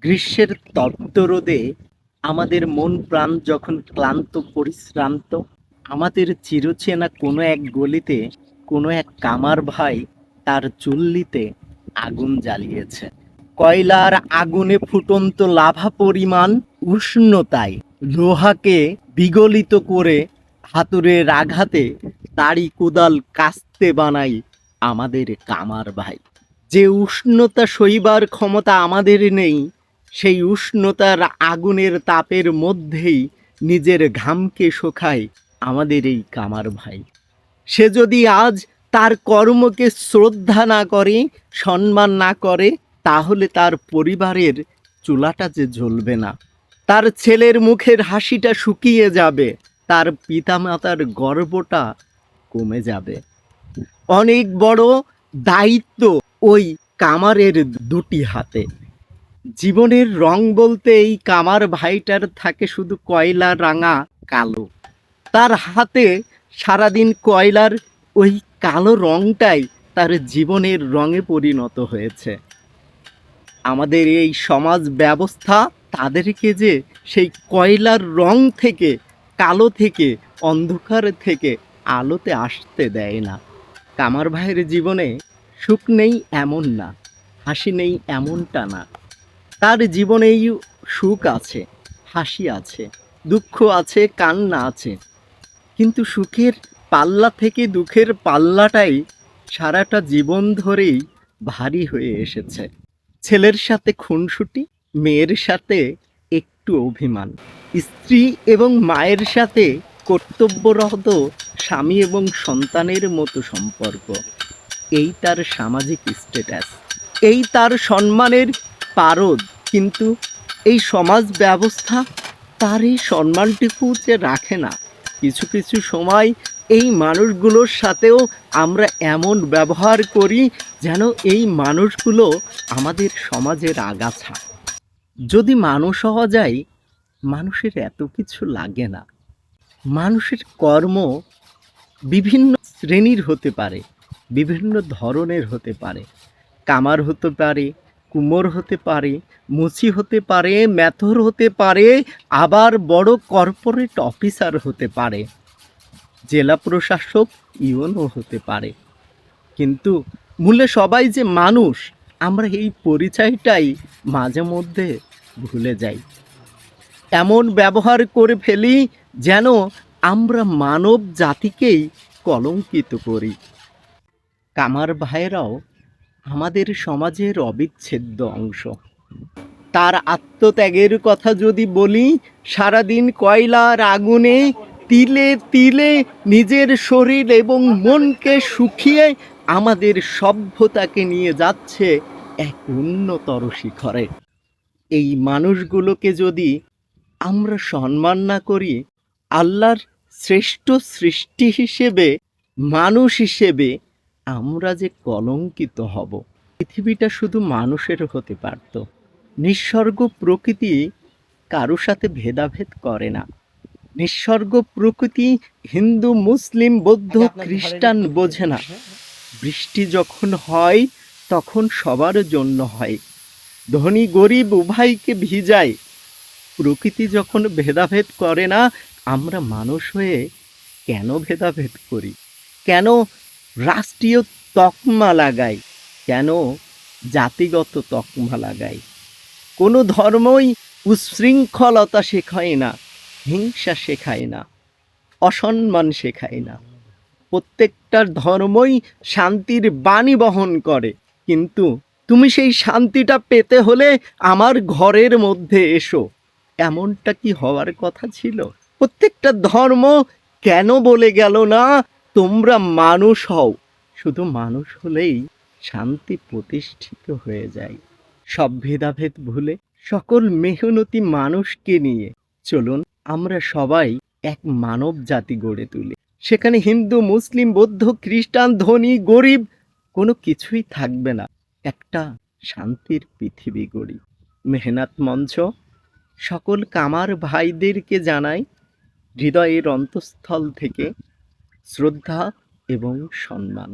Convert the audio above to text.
গ্রীষ্মের তপ্ত রোদে আমাদের মন প্রাণ যখন ক্লান্ত পরিশ্রান্ত, আমাদের চিরচেনা কোনো এক গলিতে কোনো এক কামার ভাই তার চুল্লিতে আগুন জ্বালিয়েছে। কয়লার আগুনে ফুটন্ত লাভা পরিমাণ উষ্ণতায় লোহাকে বিগলিত করে হাতুড়ের আঘাতে তাড়ি কোদাল কাস্তে বানাই আমাদের কামার ভাই। যে উষ্ণতা সইবার ক্ষমতা আমাদের নেই, সেই উষ্ণতার আগুনের তাপের মধ্যেই নিজের ঘামকে শোখায় আমাদের এই কামার ভাই। সে যদি আজ তার কর্মকে শ্রদ্ধা না করে, সম্মান না করে, তাহলে তার পরিবারের চুলাটা যে জ্বলবে না, তার ছেলের মুখের হাসিটা শুকিয়ে যাবে, তার পিতামাতার গর্বটা কমে যাবে। অনেক বড় দায়িত্ব ওই কামারের দুটি হাতে। জীবনের রং বলতে এই কামার ভাইটার থাকে শুধু কয়লা রাঙা কালো। তার হাতে সারাদিন কয়লার ওই কালো রংটাই তার জীবনের রঙে পরিণত হয়েছে। আমাদের এই সমাজ ব্যবস্থা তাদেরকে যে সেই কয়লার রং থেকে, কালো থেকে, অন্ধকার থেকে আলোতে আসতে দেয় না। কামার ভাইয়ের জীবনে সুখ নেই এমন না, হাসি নেই এমনটা না। তার জীবনেই সুখ আছে, হাসি আছে, দুঃখ আছে, কান্না আছে। কিন্তু সুখের পাল্লা থেকে দুঃখের পাল্লাটাই সারাটা জীবন ধরেই ভারী হয়ে এসেছে। ছেলের সাথে খুনসুটি, মেয়ের সাথে একটু অভিমান, স্ত্রী এবং মায়ের সাথে কর্তব্যরত স্বামী এবং সন্তানের মতো সম্পর্ক। এই তার সামাজিক স্ট্যাটাস, এই তার সম্মানের পারদ। কিন্তু এই সমাজ ব্যবস্থা তার এই সম্মানটুকু যে রাখে না। কিছু কিছু সময় এই মানুষগুলোর সাথেও আমরা এমন ব্যবহার করি যেন এই মানুষগুলো আমাদের সমাজের আগাছা। যদি মানুষ হওয়া যায়, মানুষের এত কিছু লাগে না। মানুষের কর্ম বিভিন্ন শ্রেণীর হতে পারে, বিভিন্ন ধরনের হতে পারে। কামার হতে পারে, কুমোর হতে পারে, মুচি হতে পারে, মেথর হতে পারে, আবার বড় কর্পোরেট অফিসার হতে পারে, জেলা প্রশাসক ইউনও হতে পারে। কিন্তু মূলে সবাই যে মানুষ, আমরা এই পরিচয়টাই মাঝে মধ্যে ভুলে যাই। এমন ব্যবহার করে ফেলি যেন আমরা মানব জাতিকেই কলঙ্কিত করি। কামার ভাইয়েরাও আমাদের সমাজের অবিচ্ছেদ্য অংশ। তার আত্মত্যাগের কথা যদি বলি, সারাদিন কয়লার আগুনে তিলে তিলে নিজের শরীর এবং মনকে শুকিয়ে আমাদের সভ্যতাকে নিয়ে যাচ্ছে এক উন্নতর শিখরে। এই মানুষগুলোকে যদি আমরা সম্মান না করি, আল্লাহর শ্রেষ্ঠ সৃষ্টি হিসেবে, মানুষ হিসেবে আমরা যে কলঙ্কিত হব। পৃথিবীটা শুধু মানুষের হতে পারত। নিসর্গ প্রকৃতি কারো সাথে ভেদাভেদ করে না। নিসর্গ প্রকৃতি হিন্দু, মুসলিম, বৌদ্ধ, খ্রিস্টান বোঝে না। বৃষ্টি যখন হয় তখন সবার জন্য হয়, ধনী গরিব উভয়কে ভিজায়। প্রকৃতি যখন ভেদাভেদ করে না, আমরা মানুষ হয়ে কেন ভেদাভেদ করি? কেন রাষ্ট্রীয় তকমা লাগাই? কেন জাতিগত তকমা লাগাই? কোনো ধর্মই উচ্ছৃঙ্খলতা শেখায় না, হিংসা শেখায় না, অসম্মান শেখায় না। প্রত্যেকটা ধর্মই শান্তির বাণী বহন করে। কিন্তু তুমি সেই শান্তিটা পেতে হলে আমার ঘরের মধ্যে এসো, এমনটা কি হওয়ার কথা ছিল? প্রত্যেকটা ধর্ম কেন বলে গেল না তোমরা মানুষ হও? শুধু মানুষ হলেই শান্তি প্রতিষ্ঠিত হয়ে যায়। সব ভেদাভেদ ভুলে সকল মেহনতি মানুষকে নিয়ে চলুন আমরা সবাই এক মানব জাতি গড়ে তুলি। সেখানে হিন্দু, মুসলিম, বৌদ্ধ, খ্রিস্টান, ধনী গরিব কোনো কিছুই থাকবে না। একটা শান্তির পৃথিবী গড়ি। মেহনাত মঞ্চ সকল কামার ভাইদেরকে জানাই হৃদয়ের অন্তঃস্থল থেকে শ্রদ্ধা এবং সম্মান।